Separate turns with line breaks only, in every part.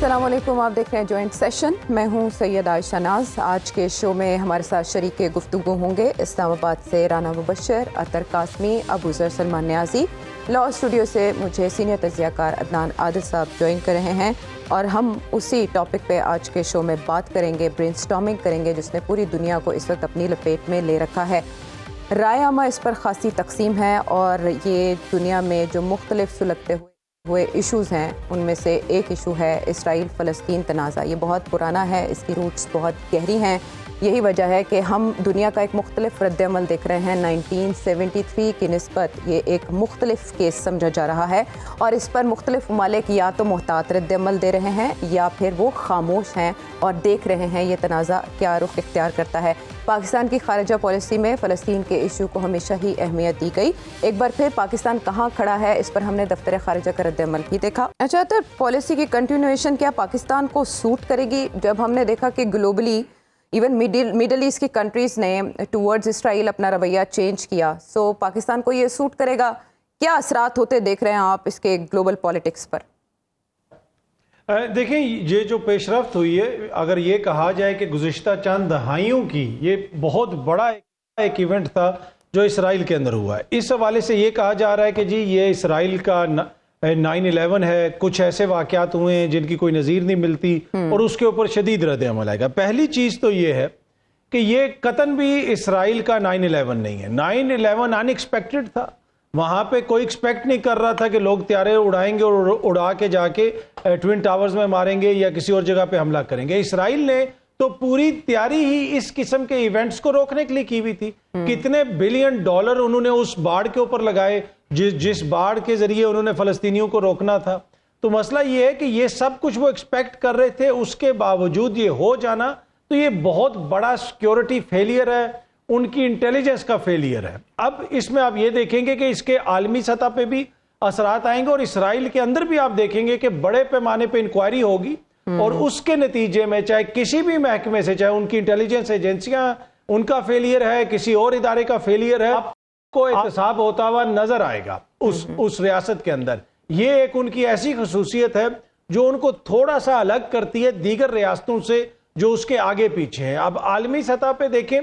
السلام علیکم، آپ دیکھ رہے ہیں جوائنٹ سیشن. میں ہوں سید عائشہ ناز. آج کے شو میں ہمارے ساتھ شریک گفتگو ہوں گے اسلام آباد سے رانا مبشر، اطہر قاسمی، ابو ذر سلمان نیازی. لاء اسٹوڈیو سے مجھے سینئر تجزیہ کار عدنان عادل صاحب جوائن کر رہے ہیں اور ہم اسی ٹاپک پہ آج کے شو میں بات کریں گے، برین سٹارمنگ کریں گے جس نے پوری دنیا کو اس وقت اپنی لپیٹ میں لے رکھا ہے. رائے عامہ اس پر خاصی تقسیم ہے اور یہ دنیا میں جو مختلف سلگتے ہوئے ایشوز ہیں ان میں سے ایک ایشو ہے اسرائیل فلسطین تنازع. یہ بہت پرانا ہے، اس کی روٹس بہت گہری ہیں. یہی وجہ ہے کہ ہم دنیا کا ایک مختلف رد عمل دیکھ رہے ہیں. 1973 کی نسبت یہ ایک مختلف کیس سمجھا جا رہا ہے اور اس پر مختلف ممالک یا تو محتاط رد عمل دے رہے ہیں یا پھر وہ خاموش ہیں اور دیکھ رہے ہیں یہ تنازع کیا رخ اختیار کرتا ہے. پاکستان کی خارجہ پالیسی میں فلسطین کے ایشو کو ہمیشہ ہی اہمیت دی گئی. ایک بار پھر پاکستان کہاں کھڑا ہے اس پر ہم نے دفتر خارجہ کا رد عمل بھی دیکھا. اچھا، تو پالیسی کی کنٹینویشن کیا پاکستان کو سوٹ کرے گی؟ جب ہم نے دیکھا کہ گلوبلی ایون میڈل ایسٹ کی کنٹریز نے ٹورڈز اسرائیل اپنا رویہ چینج کیا، سو پاکستان کو یہ سوٹ کرے گا؟ کیا اثرات ہوتے دیکھ رہے ہیں آپ اس کے گلوبل پالیٹکس پر؟
دیکھیں، یہ جو پیش رفت ہوئی ہے، اگر یہ کہا جائے کہ گزشتہ چند دہائیوں کی یہ بہت بڑا ایک ایونٹ تھا جو اسرائیل کے اندر ہوا ہے. اس حوالے سے یہ کہا جا رہا ہے کہ جی یہ اسرائیل کا 9/11 ہے، کچھ ایسے واقعات ہوئے ہیں جن کی کوئی نظیر نہیں ملتی اور اس کے اوپر شدید رد عمل آئے گا. پہلی چیز تو یہ ہے کہ یہ قطعاً بھی اسرائیل کا 9/11 نہیں ہے. 9/11 ان ایکسپیکٹڈ تھا. وہاں پہ کوئی ایکسپیکٹ نہیں کر رہا تھا کہ لوگ طیارے اڑائیں گے اور اڑا کے جا کے ٹوئن ٹاورز میں ماریں گے یا کسی اور جگہ پہ حملہ کریں گے. اسرائیل نے تو پوری تیاری ہی اس قسم کے ایونٹس کو روکنے کے لیے کی ہوئی تھی. کتنے بلین ڈالر انہوں نے اس باڑ کے اوپر لگائے جس باڑ کے ذریعے انہوں نے فلسطینیوں کو روکنا تھا. تو مسئلہ یہ ہے کہ یہ سب کچھ وہ ایکسپیکٹ کر رہے تھے، اس کے باوجود یہ ہو جانا تو یہ بہت بڑا سیکیورٹی فیلئر ہے، ان کی انٹیلیجنس کا فیلئر ہے. اب اس میں آپ یہ دیکھیں گے کہ اس کے عالمی سطح پہ بھی اثرات آئیں گے اور اسرائیل کے اندر بھی آپ دیکھیں گے کہ بڑے پیمانے پہ انکوائری ہوگی اور اس کے نتیجے میں چاہے کسی بھی محکمے سے، چاہے ان کی انٹیلیجنس ایجنسیاں ان کا فیلئر ہے، کسی اور ادارے کا فیلئر ہے، آپ کو احتساب ہوتا ہوا نظر آئے گا اس ریاست کے اندر. یہ ایک ان کی ایسی خصوصیت ہے جو ان کو تھوڑا سا الگ کرتی ہے دیگر ریاستوں سے جو اس کے آگے پیچھے ہیں. اب عالمی سطح پہ دیکھیں،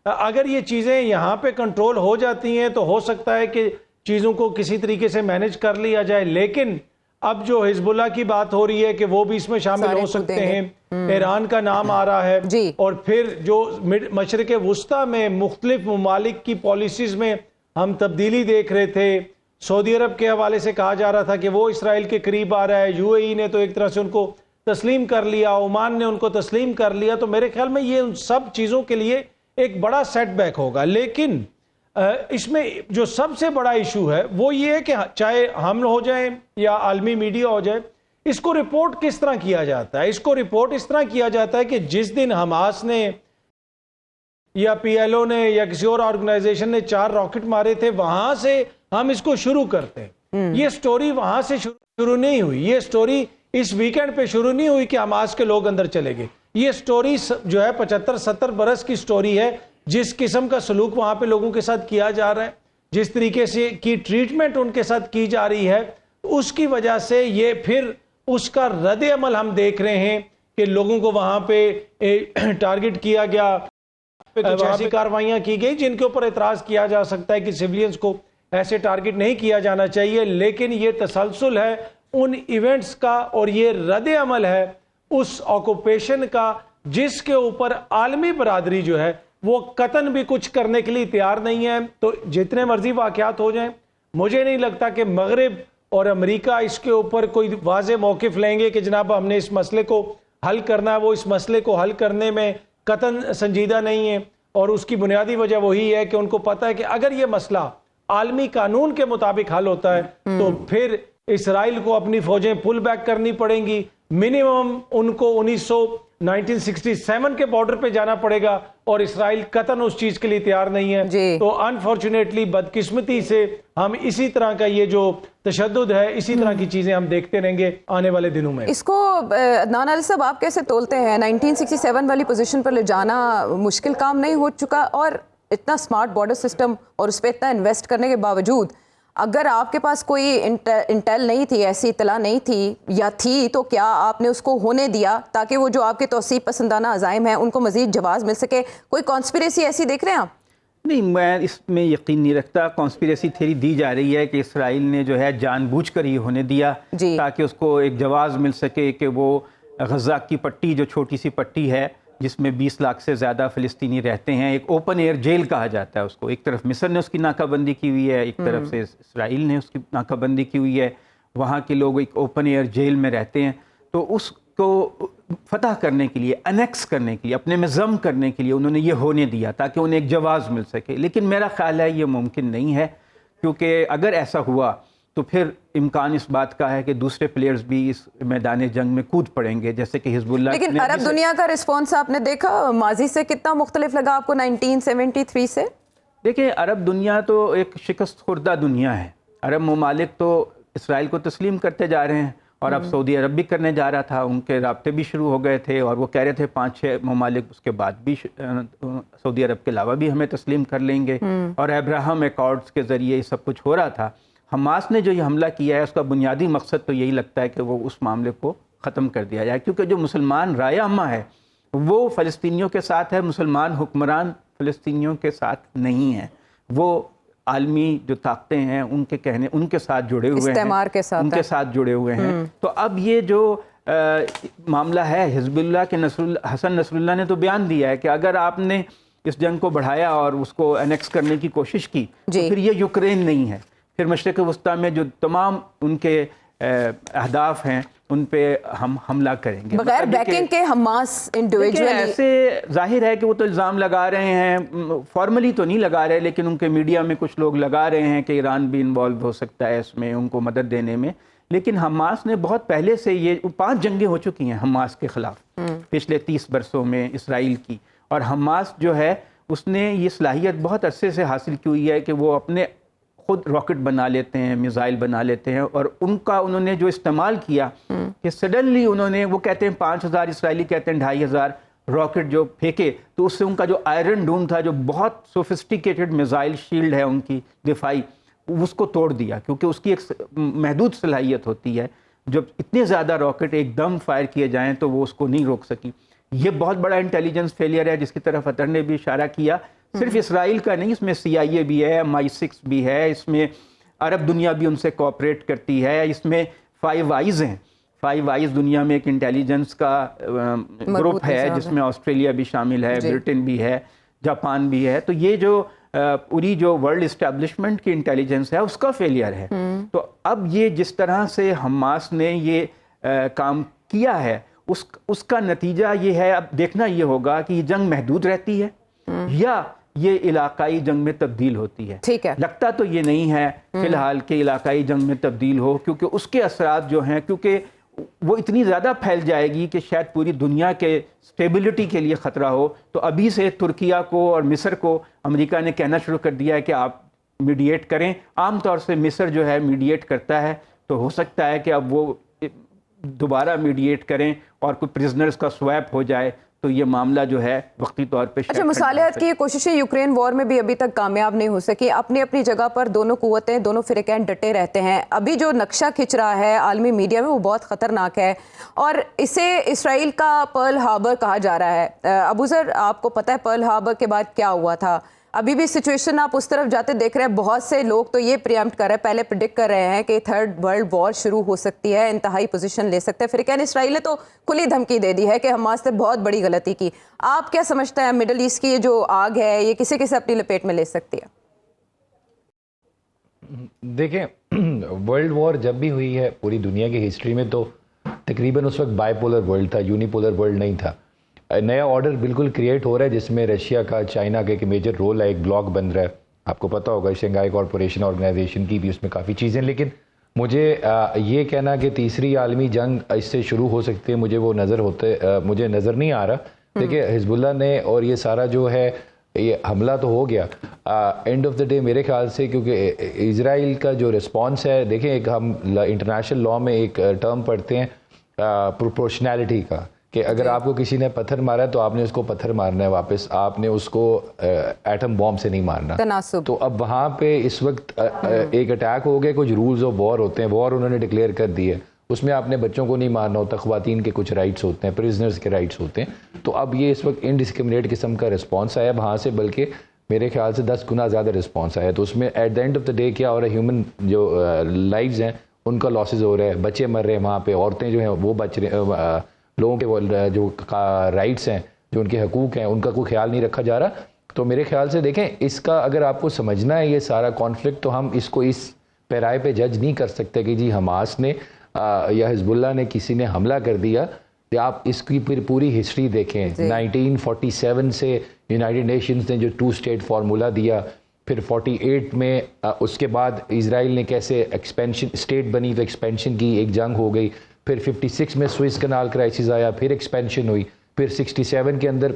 اگر یہ چیزیں یہاں پہ کنٹرول ہو جاتی ہیں تو ہو سکتا ہے کہ چیزوں کو کسی طریقے سے مینج کر لیا جائے. لیکن اب جو حزب اللہ کی بات ہو رہی ہے کہ وہ بھی اس میں شامل ہو سکتے ہیں، ایران کا نام آ رہا ہے اور پھر جو مشرق وسطیٰ میں مختلف ممالک کی پالیسیز میں ہم تبدیلی دیکھ رہے تھے. سعودی عرب کے حوالے سے کہا جا رہا تھا کہ وہ اسرائیل کے قریب آ رہا ہے. یو اے ای نے تو ایک طرح سے ان کو تسلیم کر لیا، عمان نے ان کو تسلیم کر لیا. تو میرے خیال میں یہ ان سب چیزوں کے لیے ایک بڑا سیٹ بیک ہوگا. لیکن اس میں جو سب سے بڑا ایشو ہے وہ یہ ہے کہ چاہے حمل ہو جائیں یا عالمی میڈیا ہو جائے، اس کو رپورٹ کس طرح کیا جاتا ہے؟ اس کو رپورٹ اس طرح کیا جاتا ہے کہ جس دن حماس نے یا پی ایل او نے یا کسی اور آرگنائزیشن نے 4 راکٹ مارے تھے، وہاں سے ہم اس کو شروع کرتے ہیں. یہ سٹوری وہاں سے شروع نہیں ہوئی. یہ سٹوری اس ویکینڈ پہ شروع نہیں ہوئی کہ حماس کے لوگ اندر چلے گئے. یہ سٹوری جو ہے 75-70 برس کی سٹوری ہے. جس قسم کا سلوک وہاں پہ لوگوں کے ساتھ کیا جا رہا ہے، جس طریقے سے کی ٹریٹمنٹ ان کے ساتھ کی جا رہی ہے، اس کی وجہ سے یہ پھر اس کا رد عمل ہم دیکھ رہے ہیں کہ لوگوں کو وہاں پہ ٹارگٹ کیا گیا، کچھ ایسی کارروائیاں کی گئی جن کے اوپر اعتراض کیا جا سکتا ہے کہ سیولینز کو ایسے ٹارگٹ نہیں کیا جانا چاہیے. لیکن یہ تسلسل ہے ان ایونٹس کا اور یہ رد عمل ہے اس آکوپیشن کا جس کے اوپر عالمی برادری جو ہے وہ قطعاً بھی کچھ کرنے کے لیے تیار نہیں ہے. تو جتنے مرضی واقعات ہو جائیں، مجھے نہیں لگتا کہ مغرب اور امریکہ اس کے اوپر کوئی واضح موقف لیں گے کہ جناب ہم نے اس مسئلے کو حل کرنا ہے. وہ اس مسئلے کو حل کرنے میں قطعاً سنجیدہ نہیں ہے اور اس کی بنیادی وجہ وہی ہے کہ ان کو پتہ ہے کہ اگر یہ مسئلہ عالمی قانون کے مطابق حل ہوتا ہے تو پھر اسرائیل کو اپنی فوجیں پل بیک کرنی پڑیں گی. منیمم ان کو 1967 کے بارڈر پہ جانا پڑے گا اور اسرائیل قطعاً اس چیز کے لیے تیار نہیں ہے. تو انفارچونیٹلی بدقسمتی سے ہم اسی طرح کا یہ جو تشدد ہے، اسی طرح کی چیزیں ہم دیکھتے رہیں گے آنے والے دنوں میں.
اس کو عدنان عادل صاحب آپ کیسے تولتے ہیں؟ 1967 والی پوزیشن پر لے جانا مشکل کام نہیں ہو چکا؟ اور اتنا سمارٹ بارڈر سسٹم اور اس پہ اتنا انویسٹ کرنے کے باوجود اگر آپ کے پاس کوئی انٹیل نہیں تھی، ایسی اطلاع نہیں تھی یا تھی، تو کیا آپ نے اس کو ہونے دیا تاکہ وہ جو آپ کے توسیع پسندانہ عزائم ہیں ان کو مزید جواز مل سکے؟ کوئی کانسپریسی ایسی دیکھ رہے ہیں آپ؟
نہیں، میں اس میں یقین نہیں رکھتا. کانسپریسی تھیوری دی جا رہی ہے کہ اسرائیل نے جو ہے جان بوجھ کر ہی ہونے دیا تاکہ اس کو ایک جواز مل سکے کہ وہ غزہ کی پٹی، جو چھوٹی سی پٹی ہے جس میں 20 لاکھ سے زیادہ فلسطینی رہتے ہیں، ایک اوپن ایئر جیل کہا جاتا ہے اس کو. ایک طرف مصر نے اس کی ناکہ بندی کی ہوئی ہے، ایک طرف سے اسرائیل نے اس کی ناکہ بندی کی ہوئی ہے. وہاں کے لوگ ایک اوپن ایئر جیل میں رہتے ہیں. تو اس کو فتح کرنے کے لیے، انیکس کرنے کے لیے، اپنے میں ضم کرنے کے لیے انہوں نے یہ ہونے دیا تاکہ انہیں ایک جواز مل سکے. لیکن میرا خیال ہے یہ ممکن نہیں ہے، کیونکہ اگر ایسا ہوا تو پھر امکان اس بات کا ہے کہ دوسرے پلیئرز بھی اس میدان جنگ میں کود پڑیں گے، جیسے کہ حزب اللہ.
لیکن عرب دنیا کا رسپانس آپ نے دیکھا ماضی سے کتنا مختلف لگا آپ کو 1973 سے؟
دیکھیں، عرب دنیا تو ایک شکست خوردہ دنیا ہے. عرب ممالک تو اسرائیل کو تسلیم کرتے جا رہے ہیں، اور اب سعودی عرب بھی کرنے جا رہا تھا. ان کے رابطے بھی شروع ہو گئے تھے اور وہ کہہ رہے تھے 5-6 ممالک اس کے بعد بھی سعودی عرب کے علاوہ بھی ہمیں تسلیم کر لیں گے. اور ابراہم ایکارڈز کے ذریعے یہ سب کچھ ہو رہا تھا. حماس نے جو یہ حملہ کیا ہے اس کا بنیادی مقصد تو یہی لگتا ہے کہ وہ اس معاملے کو ختم کر دیا جائے، کیونکہ جو مسلمان رائے عامہ ہے وہ فلسطینیوں کے ساتھ ہے، مسلمان حکمران فلسطینیوں کے ساتھ نہیں ہیں. وہ عالمی جو طاقتیں ہیں ان کے کہنے، ان کے ساتھ جڑے ہوئے ہیں،
استعمار کے ساتھ،
ان کے ساتھ جڑے ہوئے ہیں. تو اب یہ جو معاملہ ہے، حزب اللہ کے حسن نصر اللہ نے تو بیان دیا ہے کہ اگر آپ نے اس جنگ کو بڑھایا اور اس کو انیکس کرنے کی کوشش کی تو پھر یہ یوکرین نہیں ہے، پھر مشرق وسطیٰ میں جو تمام ان کے اہداف ہیں ان پہ ہم حملہ کریں گے.
بغیر بیکنگ کے حماس انڈیویجولی
ایسے ظاہر ہے کہ وہ تو الزام لگا رہے ہیں، فارملی تو نہیں لگا رہے لیکن ان کے میڈیا میں کچھ لوگ لگا رہے ہیں کہ ایران بھی انوالو ہو سکتا ہے اس میں، ان کو مدد دینے میں. لیکن حماس نے بہت پہلے سے، یہ 5 جنگیں ہو چکی ہیں حماس کے خلاف پچھلے 30 برسوں میں اسرائیل کی. اور حماس جو ہے اس نے یہ صلاحیت بہت عرصے سے حاصل کی ہوئی ہے کہ وہ اپنے خود راکٹ بنا لیتے ہیں، میزائل بنا لیتے ہیں. اور ان کا انہوں نے جو استعمال کیا کہ سڈنلی انہوں نے، وہ کہتے ہیں 5000، اسرائیلی کہتے ہیں 2500 راکٹ جو پھینکے، تو اس سے ان کا جو آئرن ڈوم تھا، جو بہت سوفسٹیکیٹڈ میزائل شیلڈ ہے ان کی دفاعی، اس کو توڑ دیا. کیونکہ اس کی ایک محدود صلاحیت ہوتی ہے، جب اتنے زیادہ راکٹ ایک دم فائر کیے جائیں تو وہ اس کو نہیں روک سکی. یہ بہت بڑا انٹیلیجنس فیلئر ہے جس کی طرف اطہر نے بھی اشارہ کیا. صرف اسرائیل کا نہیں، اس میں CIA بھی ہے، MI6 بھی ہے، اس میں عرب دنیا بھی ان سے کوآپریٹ کرتی ہے. اس میں 5 آئیز ہیں. 5 آئیز دنیا میں ایک انٹیلیجنس کا گروپ ہے جس میں آسٹریلیا بھی شامل ہے، برٹن بھی ہے، جاپان بھی ہے. تو یہ جو پوری جو ورلڈ اسٹیبلشمنٹ کی انٹیلیجنس ہے اس کا فیلئر ہے. تو اب یہ جس طرح سے حماس نے یہ کام کیا ہے اس کا نتیجہ یہ ہے، اب دیکھنا یہ ہوگا کہ یہ جنگ محدود رہتی ہے یا یہ علاقائی جنگ میں تبدیل ہوتی ہے.
ٹھیک ہے،
لگتا تو یہ نہیں ہے فی الحال کہ علاقائی جنگ میں تبدیل ہو، کیونکہ اس کے اثرات جو ہیں، کیونکہ وہ اتنی زیادہ پھیل جائے گی کہ شاید پوری دنیا کے سٹیبلٹی کے لیے خطرہ ہو. تو ابھی سے ترکیہ کو اور مصر کو امریکہ نے کہنا شروع کر دیا ہے کہ آپ میڈیٹ کریں. عام طور سے مصر جو ہے میڈیٹ کرتا ہے، تو ہو سکتا ہے کہ اب وہ دوبارہ میڈیٹ کریں اور کوئی پرزنرز کا سویپ ہو جائے تو یہ معاملہ جو ہے وقتی طور پہ.
اچھا، مصالحت کی یہ کوششیں یوکرین وار میں بھی ابھی تک کامیاب نہیں ہو سکی. اپنی اپنی جگہ پر دونوں قوتیں، دونوں فریقین ڈٹے رہتے ہیں. ابھی جو نقشہ کھنچ رہا ہے عالمی میڈیا میں وہ بہت خطرناک ہے اور اسے اسرائیل کا پرل ہاربر کہا جا رہا ہے. ابوذر، آپ کو پتہ ہے پرل ہاربر کے بعد کیا ہوا تھا؟ ابھی بھی سچویشن آپ اس طرف جاتے دیکھ رہے ہیں. بہت سے لوگ تو یہ پریمپٹ کر رہے ہیں، پہلے پریڈکٹ کر رہے ہیں کہ 3rd ورلڈ وار شروع ہو سکتی ہے، انتہائی پوزیشن لے سکتے ہیں. فریقین اسرائیل نے تو کھلی دھمکی دے دی ہے کہ حماس نے بہت بڑی غلطی کی. آپ کیا سمجھتے ہیں مڈل ایسٹ کی یہ جو آگ ہے یہ کسے کسے اپنی لپیٹ میں لے سکتی ہے؟
دیکھیں، ورلڈ وار جب بھی ہوئی ہے پوری دنیا کی ہسٹری میں تو تقریباً اس وقت بائی پولر ورلڈ تھا، یونی پولر ورلڈ نہیں تھا. نیا آرڈر بالکل کریٹ ہو رہا ہے جس میں رشیا کا، چائنا کا ایک میجر رول ہے، ایک بلاک بن رہا ہے. آپ کو پتہ ہوگا شنگھائی کارپوریشن آرگنائزیشن کی بھی اس میں کافی چیزیں. لیکن مجھے یہ کہنا کہ تیسری عالمی جنگ اس سے شروع ہو سکتی ہے، مجھے نظر نہیں آ رہا. دیکھیں، حزب اللہ نے اور یہ سارا جو ہے یہ حملہ تو ہو گیا اینڈ آف دا ڈے میرے خیال سے، کیونکہ اسرائیل کا جو رسپانس ہے، دیکھیں ایک ہم انٹرنیشنل لاء میں ایک ٹرم پڑھتے ہیں پروپورشنالٹی کا، کہ اگر آپ کو کسی نے پتھر مارا تو آپ نے اس کو پتھر مارنا ہے واپس, آپ نے اس کو ایٹم بام سے نہیں مارنا.
تناسب.
تو اب وہاں پہ اس وقت ایک اٹیک ہو گیا, کچھ رولز آف وار ہوتے ہیں, وار انہوں نے ڈکلیئر کر دی ہے, اس میں آپ نے بچوں کو نہیں مارنا ہوتا, خواتین کے کچھ رائٹس ہوتے ہیں, پرزنرز کے رائٹس ہوتے ہیں. تو اب یہ اس وقت انڈسکرمنیٹ قسم کا رسپانس آیا وہاں سے, بلکہ میرے خیال سے 10 گنا زیادہ رسپانس آیا. تو اس میں at the end of the day کیا ہو رہا ہے, ہیومن جو لائفز ہیں ان کا لاسز ہو رہا ہے, بچے مر رہے ہیں وہاں پہ, عورتیں جو ہیں وہ بچ رہے ہیں, لوگوں کے جو رائٹس ہیں, جو ان کے حقوق ہیں, ان کا کوئی خیال نہیں رکھا جا رہا. تو میرے خیال سے دیکھیں, اس کا اگر آپ کو سمجھنا ہے یہ سارا کانفلکٹ, تو ہم اس کو اس پیرائے پہ جج نہیں کر سکتے کہ جی حماس نے یا حزب اللہ نے کسی نے حملہ کر دیا. آپ اس کی پھر پوری ہسٹری دیکھیں, 1947 سے یونائٹڈ نیشنز نے جو 2 اسٹیٹ فارمولا دیا, پھر 48 میں اس کے بعد اسرائیل نے کیسے ایکسپینشن اسٹیٹ بنی تو ایکسپینشن کی, ایک جنگ ہو گئی, پھر 56 میں سوئس کنال کرائسس آیا, پھر ایکسپینشن ہوئی, پھر 67 کے اندر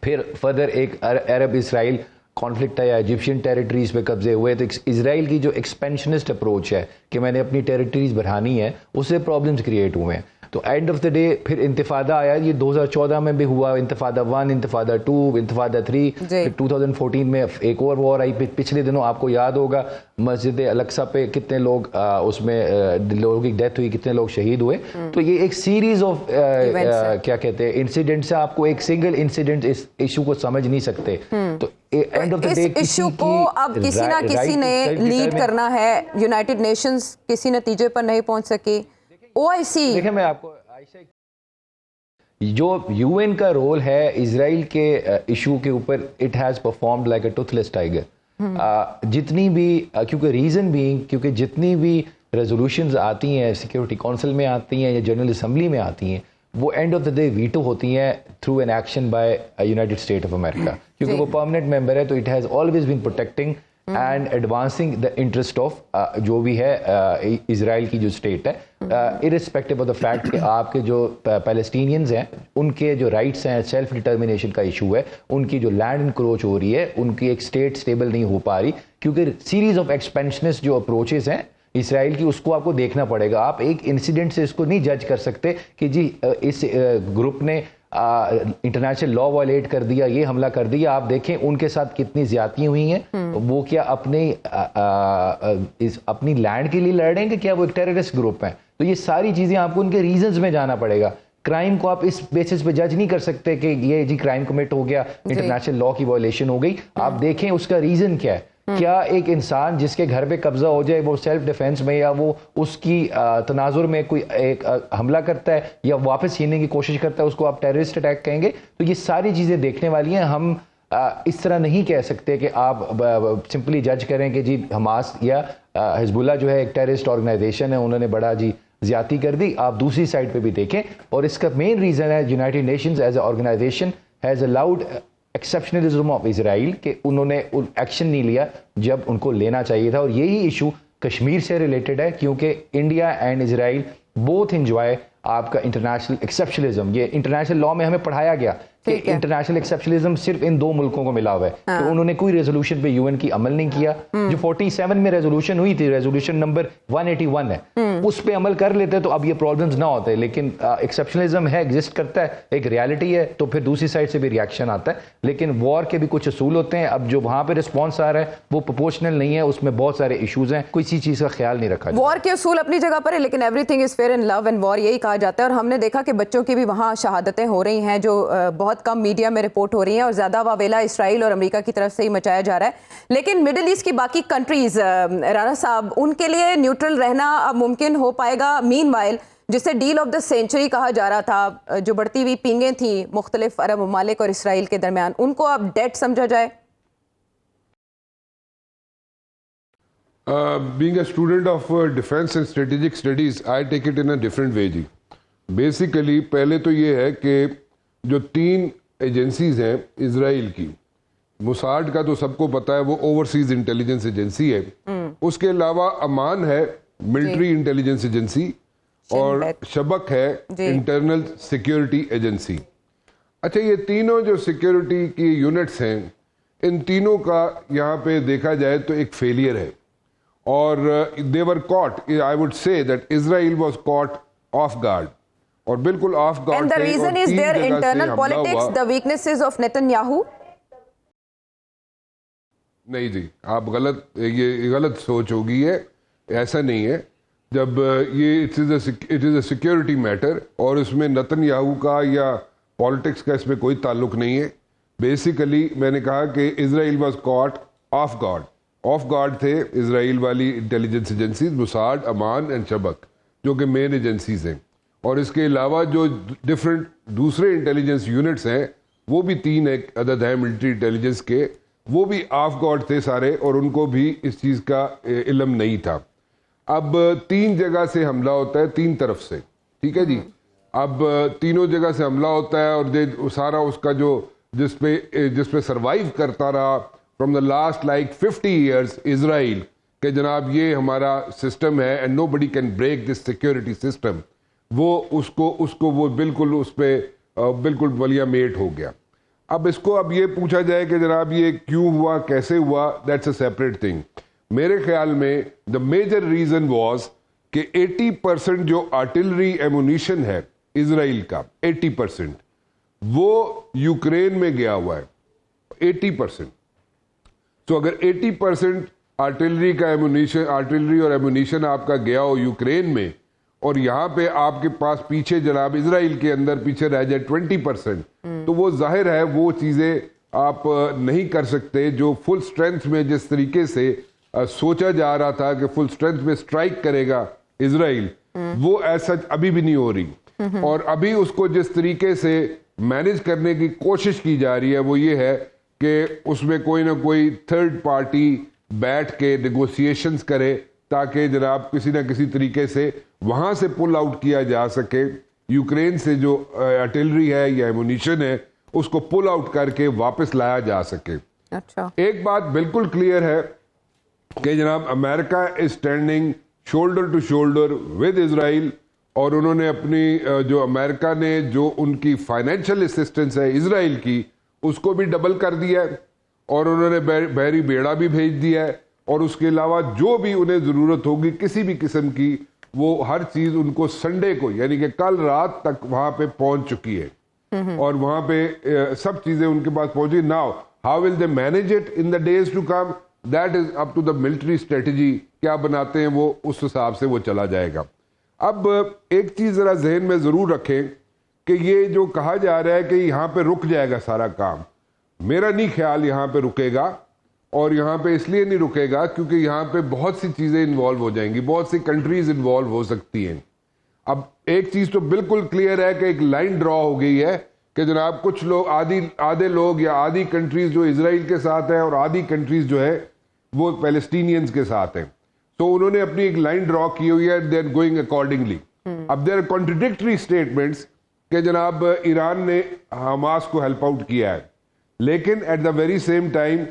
پھر فردر ایک عرب اسرائیل کانفلکٹ آیا, ایجپشین ٹیریٹریز پہ قبضے ہوئے. تو اسرائیل کی جو ایکسپینشنسٹ اپروچ ہے کہ میں نے اپنی ٹیریٹریز بڑھانی ہے, اس سے پرابلمس کریٹ ہوئے ہیں. تو اینڈ آف دا ڈے پھر انتفادہ آیا, یہ 2014 میں بھی ہوا, انتفادہ 1, انتفادہ 2, انتفادہ 3, پھر 2014 میں ایک اور وار آئی. پچھلے دنوں آپ کو یاد ہوگا مسجد الاقصی پہ کتنے لوگ اس میں لوگوں کی ڈیتھ ہوئی, کتنے لوگ شہید ہوئے. تو یہ ایک سیریز آف کیا کہتے ہیں انسیڈنٹ سے, آپ کو ایک سنگل انسیڈنٹ اس ایشو کو سمجھ نہیں سکتے. تو اینڈ آف دا ڈے
اس ایشو کو اب کسی نہ کسی نے لیڈ کرنا ہے. یونائٹڈ نیشنز کسی نتیجے پر نہیں پہنچ سکی. OIC
دیکھیں, میں آپ کو جو یو این کا رول ہے اسرائیل کے ایشو کے اوپر, it has performed like a tooth less tiger. جتنی بھی, کیونکہ ریزن بھی کیونکہ جتنی بھی ریزولوشنز آتی ہیں سیکورٹی کونسل میں آتی ہیں یا جنرل اسمبلی میں آتی ہیں, وہ and of the day veto ہوتی ہیں through an action by United state of America, کیونکہ وہ پرماننٹ ممبر ہے. تو it has always been protecting and advancing the interest of جو بھی ہے اسرائیل کی جو اسٹیٹ ہے, ارسپیکٹو آف دا فیکٹ کہ آپ کے جو پیلسٹینینز ہیں ان کے جو رائٹس ہیں, سیلف ڈٹرمنیشن کا ایشو ہے, ان کی جو لینڈ انکروچ ہو رہی ہے, ان کی ایک اسٹیٹ اسٹیبل نہیں ہو پا رہی, کیونکہ سیریز آف ایکسپینشنسٹ جو اپروچز ہیں اسرائیل کی, اس کو آپ کو دیکھنا پڑے گا. آپ ایک انسیڈنٹ سے اس کو نہیں جج کر سکتے کہ جی اس گروپ نے انٹرنیشنل لا وائلیٹ کر دیا, یہ حملہ کر دیا. آپ دیکھیں ان کے ساتھ کتنی زیادتیاں ہوئی ہیں, وہ کیا اپنی لینڈ کے لیے لڑ رہے ہیں کہ کیا وہ ایک ٹیررسٹ گروپ ہیں. تو یہ ساری چیزیں آپ کو ان کے ریزنز میں جانا پڑے گا. کرائم کو آپ اس بیسس پہ جج نہیں کر سکتے کہ یہ جی کرائم کمٹ ہو گیا, انٹرنیشنل لا کی وائلیشن ہو گئی. آپ دیکھیں اس کا ریزن کیا ہے. کیا ایک انسان جس کے گھر پہ قبضہ ہو جائے وہ سیلف ڈیفینس میں یا وہ اس کی تناظر میں کوئی ایک حملہ کرتا ہے یا واپس چھیننے کی کوشش کرتا ہے, اس کو آپ ٹیررسٹ اٹیک کہیں گے؟ تو یہ ساری چیزیں دیکھنے والی ہیں. ہم اس طرح نہیں کہہ سکتے کہ آپ سمپلی جج کریں کہ جی حماس یا حزب اللہ جو ہے ایک ٹیررسٹ آرگنائزیشن ہے, انہوں نے بڑا جی زیادتی کر دی. آپ دوسری سائڈ پہ بھی دیکھیں, اور اس کا مین ریزن ہے United Nations as a organization has allowed exceptionalism of Israel, کہ انہوں نے ایکشن نہیں لیا جب ان کو لینا چاہیے تھا. اور یہی ایشو کشمیر سے ریلیٹڈ ہے, کیونکہ India and Israel both enjoy آپ کا انٹرنیشنل ایکسیپشنلزم. یہ انٹرنیشنل لا میں ہمیں پڑھایا گیا کہ انٹرنیشنل ایکسیپشنلزم صرف ان 2 ملکوں کو ملا ہوا ہے. تو انہوں نے کوئی ریزولوشن پہ UN کی عمل نہیں کیا. جو 47 میں ریزولوشن ہوئی تھی, ریزولوشن نمبر 181 ہے, اس پہ عمل کر لیتے تو اب یہ پرابلمز نہ ہوتے. لیکن ایکسیپشنلزم ہے, ایگزسٹ کرتا ہے, ایک ریالٹی ہے, تو پھر دوسری سائڈ سے بھی ریاکشن آتا ہے. لیکن وار کے بھی کچھ اصول ہوتے ہیں. اب جو وہاں پہ رسپانس آ رہا ہے وہ پروپورشنل نہیں ہے, اس میں بہت سارے ایشوز ہیں, کسی چیز کا خیال نہیں رکھا جاتا.
وار کے اصول اپنی جگہ پر ہے, لیکن everything is fair in love and war, یہی کہا جاتا ہے. اور ہم نے دیکھا کہ بچوں کی بھی وہاں شہادتیں ہو رہی ہیں جو بہت کم میڈیا میں رپورٹ ہو رہی ہیں, اور زیادہ واویلا اسرائیل اور امریکہ کی طرف سے ہی مچایا جا رہا ہے. لیکن مڈل ایسٹ کی باقی کنٹریز, رانا صاحب, ان کے لیے نیوٹرل رہنا اب ممکن ہو پائے گا؟ مین وائل جسے ڈیل آف دا سینچری کہا جا رہا تھا, جو بڑھتی ہوئی پینگیں تھیں مختلف عرب ممالک اور اسرائیل کے درمیان, ان کو اب ڈیڈ سمجھا جائے؟
Being a student of defense and strategic studies, I take it in a different way جی. بیسیکلی پہلے تو یہ ہے کہ جو 3 ایجنسیز ہیں اسرائیل کی, موساد کا تو سب کو پتا ہے, وہ اوورسیز انٹیلیجنس ایجنسی ہے. اس کے علاوہ امان ہے ملٹری انٹیلیجنس ایجنسی, اور شبک ہے انٹرنل سیکیورٹی ایجنسی. اچھا, یہ تینوں جو سیکیورٹی کی یونٹس ہیں, ان تینوں کا یہاں پہ دیکھا جائے تو ایک فیلئر ہے. اور they were caught, I would say that Israel was caught off guard. اور بالکل of guard
And the reason is their internal politics, the weaknesses of Netanyahu.
نہیں جی آپ غلط یہ غلط سوچ ہوگی ہے, ایسا نہیں ہے. جب یہ it is a security matter اور اس میں نتن یاہو کا یا پالیٹکس کا اس میں کوئی تعلق نہیں ہے. بیسیکلی میں نے کہا کہ اسرائیل واز کاٹ آف گارڈ تھے اسرائیل والی انٹیلیجنس ایجنسیز موساد, امان اینڈ شبک جو کہ مین ایجنسیز ہیں, اور اس کے علاوہ جو ڈفرینٹ دوسرے انٹیلیجنس یونٹس ہیں وہ بھی 3 عدد ہیں ملٹری انٹیلیجنس کے, وہ بھی آف گارڈ تھے سارے, اور ان کو بھی اس چیز کا علم نہیں تھا. اب 3 جگہ سے حملہ ہوتا ہے 3 طرف سے, ٹھیک ہے جی. اب تینوں جگہ سے حملہ ہوتا ہے اور سارا اس کا جو جس پہ سروائیو کرتا رہا from the last like 50 years Israel کہ جناب یہ ہمارا سسٹم ہے and nobody can break this security system, وہ اس کو وہ بالکل اس پہ بالکل ولیا میٹ ہو گیا. اب اس کو اب یہ پوچھا جائے کہ جناب یہ کیوں ہوا, کیسے ہوا, دیٹس اے سیپریٹ تھنگ. میرے خیال میں دا میجر ریزن واز کہ 80% جو آرٹلری ایمونیشن ہے اسرائیل کا 80% وہ یوکرین میں گیا ہوا ہے. 80%. تو اگر 80% آرٹلری اور ایمونیشن آپ کا گیا ہو یوکرین میں, اور یہاں پہ آپ کے پاس پیچھے جناب اسرائیل کے اندر پیچھے رہ جائے 20%, تو وہ ظاہر ہے وہ چیزیں آپ نہیں کر سکتے جو فل سٹرینتھ میں جس طریقے سے سوچا جا رہا تھا کہ فل سٹرینتھ میں سٹرائک کرے گا اسرائیل, وہ ایسا ابھی بھی نہیں ہو رہی. اور ابھی اس کو جس طریقے سے مینج کرنے کی کوشش کی جا رہی ہے وہ یہ ہے کہ اس میں کوئی نہ کوئی تھرڈ پارٹی بیٹھ کے نیگوسیشنز کرے تاکہ جناب کسی نہ کسی طریقے سے وہاں سے پل آؤٹ کیا جا سکے, یوکرین سے جو آرٹلری ہے یا ایمونیشن ہے اس کو پل آؤٹ کر کے واپس لایا جا سکے.
اچھا,
ایک بات بالکل کلیئر ہے کہ جناب America is standing shoulder to shoulder with Israel, اور انہوں نے اپنی جو امریکہ نے جو ان کی فائنینشیل اسسٹنس ہے اسرائیل کی اس کو بھی ڈبل کر دیا ہے, اور انہوں نے بحری بیڑا بھی بھیج دیا ہے, اور اس کے علاوہ جو بھی انہیں ضرورت ہوگی کسی بھی قسم کی وہ ہر چیز ان کو سنڈے کو یعنی کہ کل رات تک وہاں پہ پہنچ چکی ہے, اور وہاں پہ سب چیزیں ان کے پاس پہنچی. Now how will they manage it in the days to come, that is up to the military strategy, کیا بناتے ہیں وہ اس حساب سے وہ چلا جائے گا. اب ایک چیز ذرا ذہن میں ضرور رکھیں کہ یہ جو کہا جا رہا ہے کہ یہاں پہ رک جائے گا سارا کام, میرا نہیں خیال یہاں پہ رکے گا. اور یہاں پہ اس لیے نہیں رکے گا کیونکہ یہاں پہ بہت سی چیزیں انوالو ہو جائیں گی, بہت سی کنٹریز انوالو ہو سکتی ہیں. اب ایک چیز تو بالکل کلیئر ہے کہ ایک لائن ڈرا ہو گئی ہے کہ جناب کچھ لوگ آدھے لوگ یا آدھی کنٹریز جو اسرائیل کے ساتھ ہیں اور آدھی کنٹریز جو ہے وہ پیلسٹینینز کے ساتھ ہیں. تو انہوں نے اپنی ایک لائن ڈرا کی ہوئی ہے, دے آر گوئنگ اکارڈنگلی. اب دیر آر کانٹرڈکٹری اسٹیٹمنٹس کہ جناب ایران نے حماس کو ہیلپ آؤٹ کیا ہے, لیکن at the very same time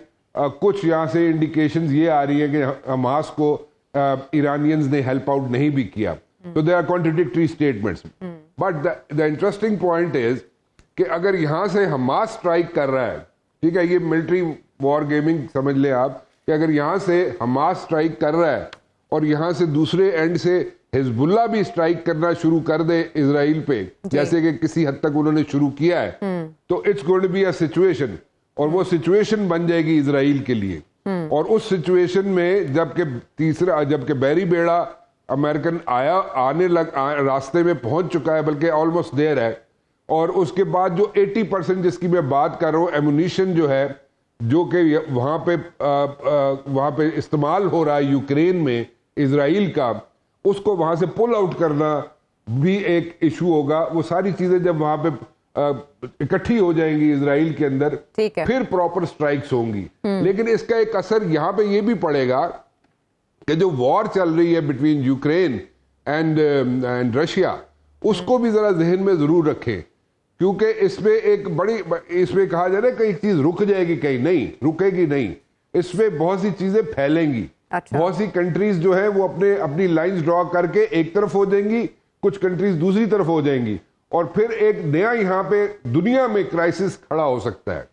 کچھ یہاں سے انڈیکیشنز یہ آ رہی ہیں کہ حماس کو ایرانینز نے ہیلپ آؤٹ نہیں بھی کیا. تو they are contradictory statements. But the interesting point is کہ اگر یہاں سے حماس اسٹرائک کر رہا ہے, ٹھیک ہے, یہ ملٹری وار گیمنگ سمجھ لیں آپ کہ اگر یہاں سے حماس اسٹرائک کر رہا ہے اور یہاں سے دوسرے اینڈ سے حزب اللہ بھی اسٹرائک کرنا شروع کر دے اسرائیل پہ, جیسے کہ کسی حد تک انہوں نے شروع کیا ہے, تو it's going to be a situation, اور وہ سچویشن بن جائے گی اسرائیل کے لیے. اور اس سچویشن میں جبکہ بحری بیڑا امریکن راستے میں پہنچ چکا ہے, بلکہ آلموسٹ دیر ہے, اور اس کے بعد جو 80% جس کی میں بات کر رہا ہوں ایمونیشن جو ہے جو کہ وہاں پہ استعمال ہو رہا ہے یوکرین میں اسرائیل کا, اس کو وہاں سے پل آؤٹ کرنا بھی ایک ایشو ہوگا. وہ ساری چیزیں جب وہاں پہ اکٹھی ہو جائیں گی اسرائیل کے اندر, پھر پراپر سٹرائکس ہوں گی. لیکن اس کا ایک اثر یہاں پہ یہ بھی پڑے گا کہ جو وار چل رہی ہے بٹوین یوکرین اینڈ رشیا, اس کو بھی ذرا ذہن میں ضرور رکھیں, کیونکہ اس میں ایک اس میں کہا جا رہا ہے کہ ایک چیز رک جائے گی, کہیں نہیں رکے گی نہیں, اس میں بہت سی چیزیں پھیلیں گی. بہت سی کنٹریز جو ہے وہ اپنی لائنز ڈرا کر کے ایک طرف ہو جائیں گی, کچھ کنٹریز دوسری طرف ہو جائیں گی, اور پھر ایک نیا یہاں پہ دنیا میں کرائسس کھڑا ہو سکتا ہے.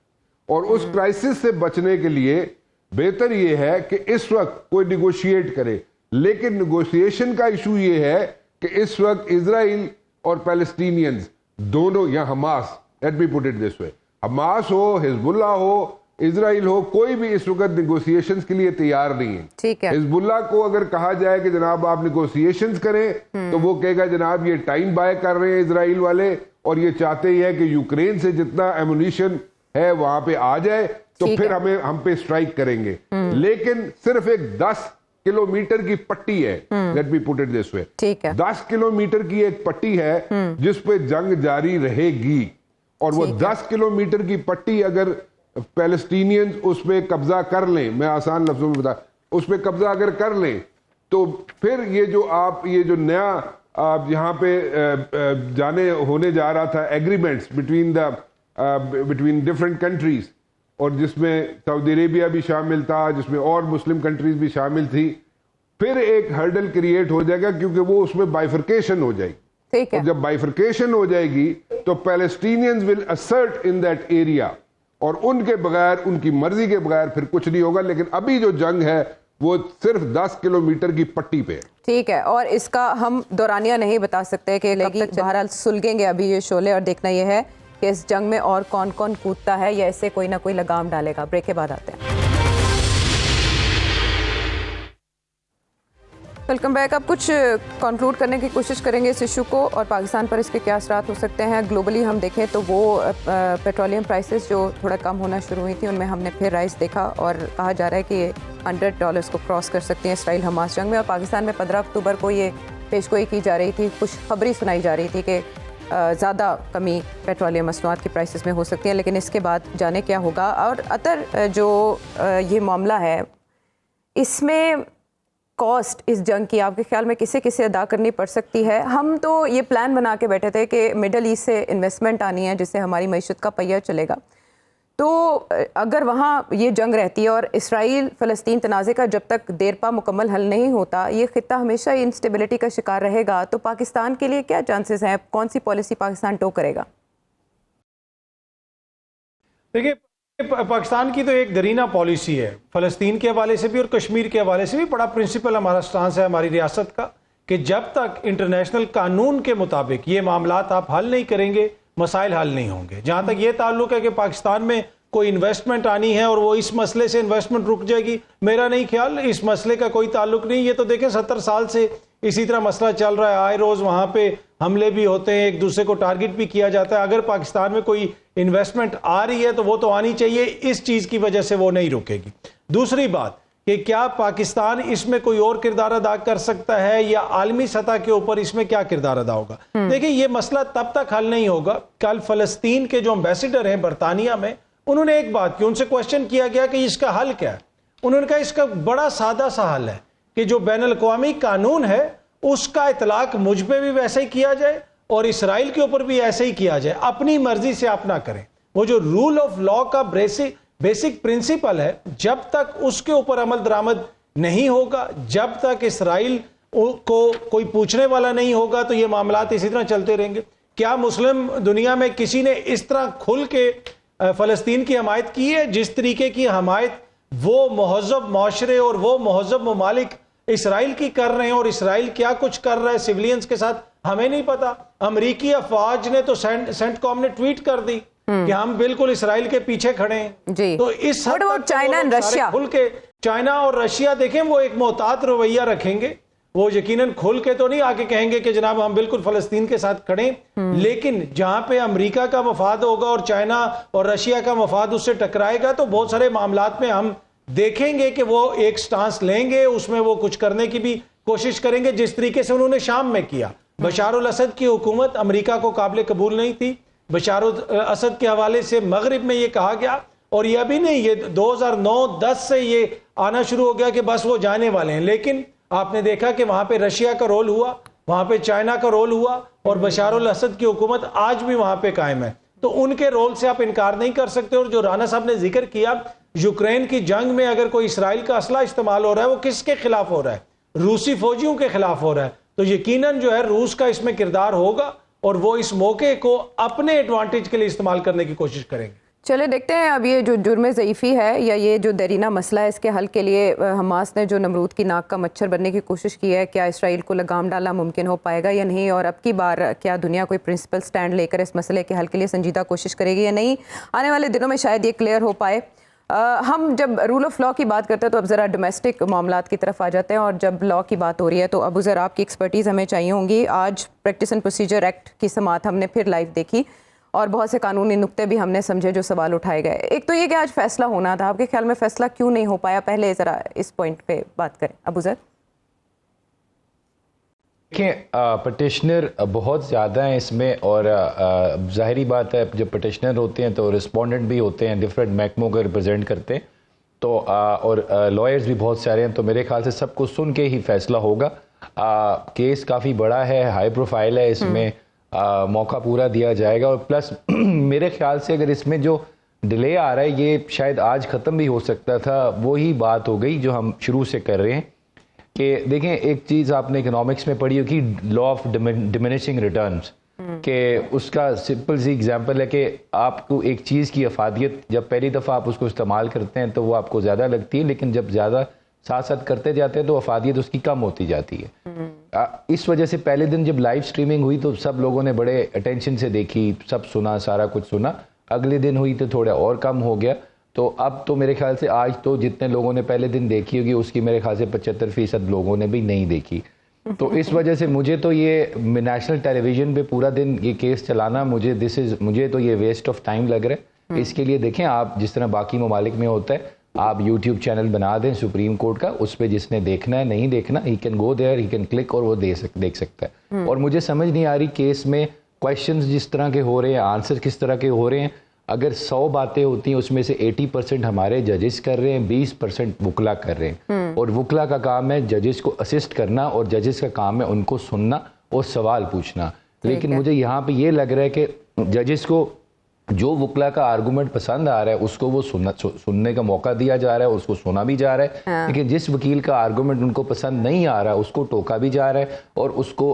اور اس کرائسس سے بچنے کے لیے بہتر یہ ہے کہ اس وقت کوئی نیگوشیٹ کرے. لیکن نیگوشیشن کا ایشو یہ ہے کہ اس وقت اسرائیل اور پیلسٹینینز دونوں, یا Hamas, let me put it this way, Hamas ہو, حزب اللہ ہو, اسرائیل ہو, کوئی بھی اس وقت نیگوسیشنز کے لیے تیار نہیں ہے.
ٹھیک ہے.
حزب اللہ کو اگر کہا جائے کہ جناب آپ نیگوسیشنز کریں تو وہ کہے گا جناب یہ ٹائم بائے کر رہے ہیں اسرائیل والے, اور یہ چاہتے ہی ہے کہ یوکرین سے جتنا ایمونیشن ہے وہاں پہ آ جائے تو پھر ہم پہ اسٹرائک کریں گے. لیکن صرف ایک 10 کلومیٹر کی پٹی ہے, late me put it this way, 10 kilometre کی ایک پٹی ہے جس پہ جنگ جاری رہے گی, اور وہ 10 کلومیٹر کی پٹی اگر پیلسٹینینز اس پہ قبضہ کر لیں, میں آسان لفظوں میں بتا, اس پہ قبضہ اگر کر لیں تو پھر یہ جو نیا یہاں پہ جانے ہونے جا رہا تھا ایگریمنٹس بٹوین ڈفرینٹ کنٹریز, اور جس میں سعودی عربیہ بھی شامل تھا, جس میں اور مسلم کنٹریز بھی شامل تھی, پھر ایک ہرڈل کریٹ ہو جائے گا کیونکہ وہ اس میں بائیفرکیشن ہو جائے گی. اور جب بائیفرکیشن ہو جائے گی تو Palestinians will assert in that area, اور ان کے بغیر, ان کی مرضی کے بغیر پھر کچھ نہیں ہوگا. لیکن ابھی جو جنگ ہے وہ صرف 10 کلومیٹر کی پٹی پہ ہے.
ٹھیک ہے, اور اس کا ہم دورانیہ نہیں بتا سکتے کہ بہرحال سلگیں گے ابھی یہ شعلے, اور دیکھنا یہ ہے کہ اس جنگ میں اور کون کون کودتا ہے یا اسے کوئی نہ کوئی لگام ڈالے گا. بریک کے بعد آتے ہیں. Welcome back. اب کچھ کنکلوڈ کرنے کی کوشش کریں گے اس ایشو کو, اور پاکستان پر اس کے کیا اثرات ہو سکتے ہیں. گلوبلی ہم دیکھیں تو وہ پیٹرولیم پرائسز جو تھوڑا کم ہونا شروع ہوئی تھی ان میں ہم نے پھر رائز دیکھا, اور کہا جا رہا ہے کہ $100 کو کراس کر سکتی ہیں اسرائیل حماس جنگ میں. اور پاکستان میں 15 اکتوبر کو یہ پیشگوئی کی جا رہی تھی, خوش خبری سنائی جا رہی تھی کہ زیادہ کمی پیٹرولیم مصنوعات کی پرائسز میں ہو سکتی ہیں. لیکن اس کے بعد جانے کیا ہوگا. اور اطہر, جو یہ معاملہ ہے اس میں کاسٹ اس جنگ کی آپ کے خیال میں کسے ادا کرنی پڑ سکتی ہے؟ ہم تو یہ پلان بنا کے بیٹھے تھے کہ مڈل ایسٹ سے انویسٹمنٹ آنی ہے جس سے ہماری معیشت کا پہیہ چلے گا, تو اگر وہاں یہ جنگ رہتی ہے اور اسرائیل فلسطین تنازع کا جب تک دیر پا مکمل حل نہیں ہوتا یہ خطہ ہمیشہ انسٹیبلٹی کا شکار رہے گا, تو پاکستان کے لیے کیا چانسز ہیں؟ کون سی پالیسی پاکستان ٹو کرے گا؟
دیکھیے, پاکستان کی تو ایک درینہ پالیسی ہے فلسطین کے حوالے سے بھی اور کشمیر کے حوالے سے بھی. بڑا پرنسپل ہمارا سٹانس ہے ہماری ریاست کا کہ جب تک انٹرنیشنل قانون کے مطابق یہ معاملات آپ حل نہیں کریں گے مسائل حل نہیں ہوں گے. جہاں تک یہ تعلق ہے کہ پاکستان میں کوئی انویسٹمنٹ آنی ہے اور وہ اس مسئلے سے انویسٹمنٹ رک جائے گی, میرا نہیں خیال, اس مسئلے کا کوئی تعلق نہیں. یہ تو دیکھیں 70 سال سے اسی طرح مسئلہ چل رہا ہے, آئے روز وہاں پہ حملے بھی ہوتے ہیں, ایک دوسرے کو ٹارگٹ بھی کیا جاتا ہے. اگر پاکستان میں کوئی انویسٹمنٹ آ رہی ہے تو وہ تو آنی چاہیے, اس چیز کی وجہ سے وہ نہیں رکے گی. دوسری بات کہ کیا پاکستان اس میں کوئی اور کردار ادا کر سکتا ہے یا عالمی سطح کے اوپر اس میں کیا کردار ادا ہوگا؟ دیکھیں, یہ مسئلہ تب تک حل نہیں ہوگا. کل فلسطین کے جو امبیسڈر ہیں برطانیہ میں, انہوں نے ایک بات کی, ان سے کوشچن کیا گیا کہ اس کا حل کیا ہے. انہوں نے کہا اس کا بڑا سادہ سا حل ہے کہ جو بین الاقوامی قانون ہے اس کا اطلاق مجھ پہ بھی ویسے ہی کیا جائے اور اسرائیل کے اوپر بھی ایسے ہی کیا جائے, اپنی مرضی سے آپ نہ کریں. وہ جو رول آف لا کا بیسک پرنسپل ہے, جب تک اس کے اوپر عمل درآمد نہیں ہوگا, جب تک اسرائیل کو کوئی پوچھنے والا نہیں ہوگا, تو یہ معاملات اسی طرح چلتے رہیں گے. کیا مسلم دنیا میں کسی نے اس طرح کھل کے فلسطین کی حمایت کی ہے جس طریقے کی حمایت وہ مہذب معاشرے اور وہ مہذب ممالک اسرائیل کی کر رہے ہیں؟ اور اسرائیل کیا کچھ کر رہا ہے سیولینز کے ساتھ ہمیں نہیں پتا. امریکی افواج نے تو سینٹ کام نے ٹویٹ کر دی کہ ہم بالکل اسرائیل کے پیچھے کھڑے ہیں. تو اس حد تک
چائنا اور رشیا,
کھل کے چائنا اور رشیا دیکھیں وہ ایک محتاط رویہ رکھیں گے, وہ یقیناً کھل کے تو نہیں آ کے کہیں گے کہ جناب ہم بالکل فلسطین کے ساتھ کھڑے, لیکن جہاں پہ امریکہ کا مفاد ہوگا اور چائنا اور رشیا کا مفاد اس سے ٹکرائے گا تو بہت سارے معاملات میں ہم دیکھیں گے کہ وہ ایک سٹانس لیں گے, اس میں وہ کچھ کرنے کی بھی کوشش کریں گے جس طریقے سے انہوں نے شام میں کیا. بشار الاسد کی حکومت امریکہ کو قابل قبول نہیں تھی. بشار الاسد کے حوالے سے مغرب میں یہ کہا گیا, اور یہ ابھی نہیں, یہ 2009-10 سے یہ آنا شروع ہو گیا کہ بس وہ جانے والے ہیں. لیکن آپ نے دیکھا کہ وہاں پہ رشیا کا رول ہوا, وہاں پہ چائنا کا رول ہوا, اور بشار الاسد کی حکومت آج بھی وہاں پہ قائم ہے. تو ان کے رول سے آپ انکار نہیں کر سکتے. اور جو رانا صاحب نے ذکر کیا, یوکرین کی جنگ میں اگر کوئی اسرائیل کا اسلحہ استعمال ہو رہا ہے وہ کس کے خلاف ہو رہا ہے؟ روسی فوجیوں کے خلاف ہو رہا ہے. تو یقیناً جو ہے روس کا اس میں کردار ہوگا اور وہ اس موقع کو اپنے ایڈوانٹیج کے لیے استعمال کرنے کی کوشش کریں گے.
چلے دیکھتے ہیں اب یہ جو جرم ضعیفی ہے یا یہ جو دیرینہ مسئلہ ہے اس کے حل کے لیے حماس نے جو نمرود کی ناک کا مچھر بننے کی کوشش کی ہے، کیا اسرائیل کو لگام ڈالنا ممکن ہو پائے گا یا نہیں، اور اب کی بار کیا دنیا کوئی پرنسپل سٹینڈ لے کر اس مسئلے کے حل کے لیے سنجیدہ کوشش کرے گی یا نہیں، آنے والے دنوں میں شاید یہ کلیئر ہو پائے۔ ہم جب رول آف لاء کی بات کرتے ہیں تو اب ذرا ڈومیسٹک معاملات کی طرف آ جاتے ہیں، اور جب لاء کی بات ہو رہی ہے تو ابو ذر آپ کی ایکسپرٹیز ہمیں چاہیے ہوں گی۔ آج پریکٹس اینڈ پروسیجر ایکٹ کی سماعت ہم نے پھر لائیو دیکھی اور بہت سے قانونی نقطے بھی ہم نے سمجھے جو سوال اٹھائے گئے۔ ایک تو یہ کہ آج فیصلہ ہونا تھا، آپ کے خیال میں فیصلہ کیوں نہیں ہو پایا؟ پہلے ذرا اس پوائنٹ پہ بات کریں ابو ذر۔
دیکھیں پٹیشنر بہت زیادہ ہیں اس میں، اور ظاہری بات ہے جب پٹیشنر ہوتے ہیں تو رسپونڈنٹ بھی ہوتے ہیں، ڈفرینٹ محکموں کو ریپرزینٹ کرتے ہیں، تو اور لائرز بھی بہت سارے ہیں، تو میرے خیال سے سب کو سن کے ہی فیصلہ ہوگا۔ کیس کافی بڑا ہے، ہائی پروفائل ہے، اس میں موقع پورا دیا جائے گا، اور پلس میرے خیال سے اگر اس میں جو ڈیلے آ رہا ہے یہ شاید آج ختم بھی ہو سکتا تھا، وہی بات ہو گئی جو ہم شروع سے کر رہے ہیں کہ دیکھیں ایک چیز آپ نے اکنامکس میں پڑھی ہوگی، لا آف ڈیمینشنگ ریٹرنز، کہ اس کا سمپل سی ایگزامپل ہے کہ آپ کو ایک چیز کی افادیت جب پہلی دفعہ آپ اس کو استعمال کرتے ہیں تو وہ آپ کو زیادہ لگتی ہے، لیکن جب زیادہ ساتھ ساتھ کرتے جاتے ہیں تو افادیت اس کی کم ہوتی جاتی ہے۔ اس وجہ سے پہلے دن جب لائیو سٹریمنگ ہوئی تو سب لوگوں نے بڑے اٹینشن سے دیکھی، سب سنا، سارا کچھ سنا۔ اگلے دن ہوئی تو تھوڑا اور کم ہو گیا، تو اب تو میرے خیال سے آج تو جتنے لوگوں نے پہلے دن دیکھی ہوگی اس کی میرے خیال سے 75% لوگوں نے بھی نہیں دیکھی۔ تو اس وجہ سے مجھے تو یہ نیشنل ٹیلی ویژن پہ پورا دن یہ کیس چلانا مجھے تو یہ ویسٹ آف ٹائم لگ رہا ہے۔ اس کے لیے دیکھیں آپ جس طرح باقی ممالک میں ہوتا ہے، آپ یوٹیوب چینل بنا دیں سپریم کورٹ کا، اس پہ جس نے دیکھنا ہے نہیں دیکھنا he can go there, he can click اور وہ دیکھ سکتا ہے۔ اور مجھے سمجھ نہیں آ رہی کیس میں کویشچنز جس طرح کے ہو رہے ہیں، آنسر کس طرح کے ہو رہے ہیں۔ اگر 100 باتیں ہوتی ہیں اس میں سے 80% ہمارے ججز کر رہے ہیں، 20% وکلا کر رہے ہیں، اور وکلا کا کام ہے ججز کو اسسٹ کرنا اور ججز کا کام ہے ان کو سننا اور سوال پوچھنا۔ لیکن مجھے یہاں پہ یہ لگ رہا ہے کہ ججز کو جو وکلا کا آرگومنٹ پسند آ رہا ہے اس کو وہ سننے کا موقع دیا جا رہا ہے، اس کو سنا بھی جا رہا ہے، لیکن جس وکیل کا آرگومنٹ ان کو پسند نہیں آ رہا اس کو ٹوکا بھی جا رہا ہے اور اس کو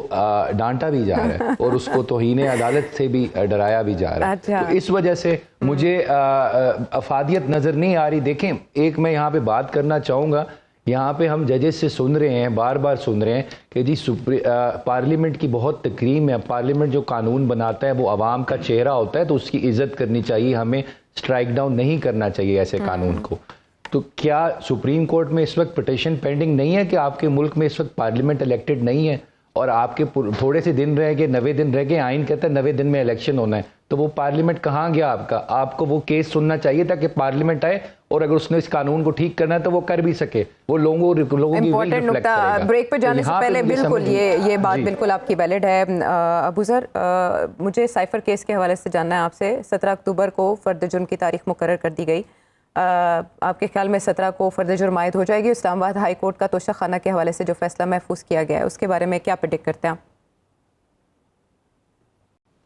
ڈانٹا بھی جا رہا ہے اور اس کو توہین عدالت سے بھی ڈرایا بھی جا رہا ہے۔ تو اس وجہ سے مجھے افادیت نظر نہیں آ رہی۔ دیکھیں ایک میں یہاں پہ بات کرنا چاہوں گا، یہاں پہ ہم ججز سے سن رہے ہیں، بار بار سن رہے ہیں کہ جی پارلیمنٹ کی بہت تکریم ہے، پارلیمنٹ جو قانون بناتا ہے وہ عوام کا چہرہ ہوتا ہے تو اس کی عزت کرنی چاہیے، ہمیں سٹرائک ڈاؤن نہیں کرنا چاہیے ایسے قانون کو۔ تو کیا سپریم کورٹ میں اس وقت پٹیشن پینڈنگ نہیں ہے کہ آپ کے ملک میں اس وقت پارلیمنٹ الیکٹڈ نہیں ہے اور آپ کے تھوڑے سے دن رہ گئے، 90 دن رہ گئے، آئین کہتا ہے 90 دن میں الیکشن ہونا ہے، تو وہ پارلیمنٹ کہاں گیا آپ کا؟ آپ کو وہ کیس سننا چاہیے تھا کہ پارلیمنٹ آئے اور اگر اس نے اس قانون کو ٹھیک کرنا ہے تو وہ کر بھی سکے، وہ لوگوں کی
امپورٹنٹ نقطہ بریک پہ جانے سے پہلے بالکل یہ بات بالکل آپ کی ویلڈ ہے۔ ابو ذر مجھے سائفر کیس کے حوالے سے جاننا ہے آپ سے، 17 اکتوبر کو فرد جرم کی تاریخ مقرر کر دی گئی، آپ کے خیال میں 17 کو فرد جرم عائد ہو جائے گی؟ اسلام آباد ہائی کورٹ کا توشہ خانہ کے حوالے سے جو فیصلہ محفوظ کیا گیا ہے اس کے بارے میں کیا پریڈکٹ کرتے ہیں آپ؟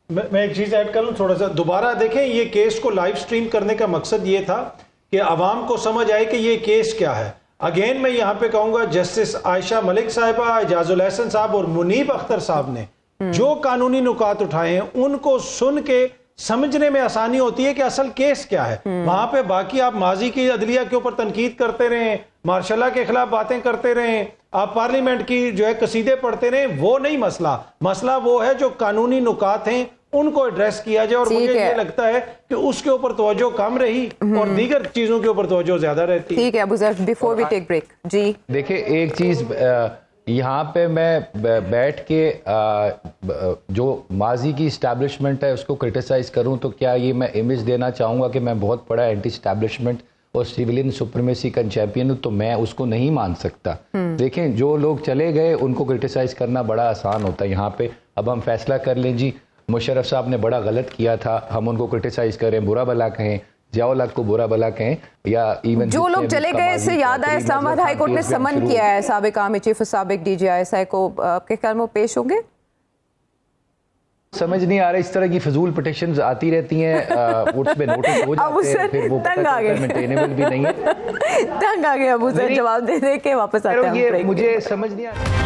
میں ایک چیز ایڈ کر لوں تھوڑا سا، دوبارہ دیکھیں یہ کیس کو لائیو سٹریم کرنے کا مقصد یہ تھا کہ عوام کو سمجھ آئے کہ یہ کیس کیا ہے۔ اگین میں یہاں پہ کہوں گا جسٹس عائشہ ملک صاحبہ، اعجاز الحسن صاحب اور منیب اختر صاحب نے جو قانونی نکات اٹھائے ہیں ان کو سن کے سمجھنے میں آسانی ہوتی ہے کہ اصل کیس کیا ہے۔ وہاں پہ باقی آپ ماضی کی عدلیہ کے اوپر تنقید کرتے رہیں، مارشاء اللہ کے خلاف باتیں کرتے رہیں، آپ پارلیمنٹ کی جو ہے قصیدے پڑھتے رہیں، وہ نہیں مسئلہ وہ ہے جو قانونی نکات ہیں ان کو ایڈریس کیا جائے، اور مجھے یہ لگتا ہے کہ اس کے اوپر توجہ کم رہی اور دیگر چیزوں کے اوپر توجہ زیادہ رہتی ہے۔
ٹھیک ہے ابو ذر، بیفور وی ٹیک بریک جی
دیکھیں ایک چیز یہاں پہ میں بیٹھ کے جو ماضی کی اسٹیبلشمنٹ ہے اس کو کرٹیسائز کروں تو کیا یہ میں امیج دینا چاہوں گا کہ میں بہت بڑا اینٹی اسٹیبلشمنٹ اور سیولین سپریمیسی کا چیمپئن ہوں، تو میں اس کو نہیں مان سکتا۔ دیکھیں جو لوگ چلے گئے ان کو کرٹیسائز کرنا بڑا آسان ہوتا ہے۔ یہاں پہ اب ہم فیصلہ کر لیں جی مشرف صاحب نے بڑا غلط کیا تھا، ہم ان کو کرٹیسائز کریں، برا بھلا کہیں، ضیاء الحق کو برا بھلا کہیں، یا ایون
جو لوگ چلے گئے اس سے یاد آئے اسلام آباد ہائی کورٹ نے سمن کیا ہے سابق آرمی چیف اور سابق D G I S I کو، آپ کے خیال میں پیش ہوں گے؟
سمجھ نہیں آ رہا، اس طرح کی فضول پٹیشنز آتی رہتی ہیں، اس پہ نوٹس ہو جاتے ہیں، پھر وہ پتہ چلتا ہے مینٹینیبل بھی نہیں ہے۔
تنگ آ گئے ابو ذر، جواب دے دے کے واپس آتے ہیں۔
مجھے سمجھ نہیں آ رہا۔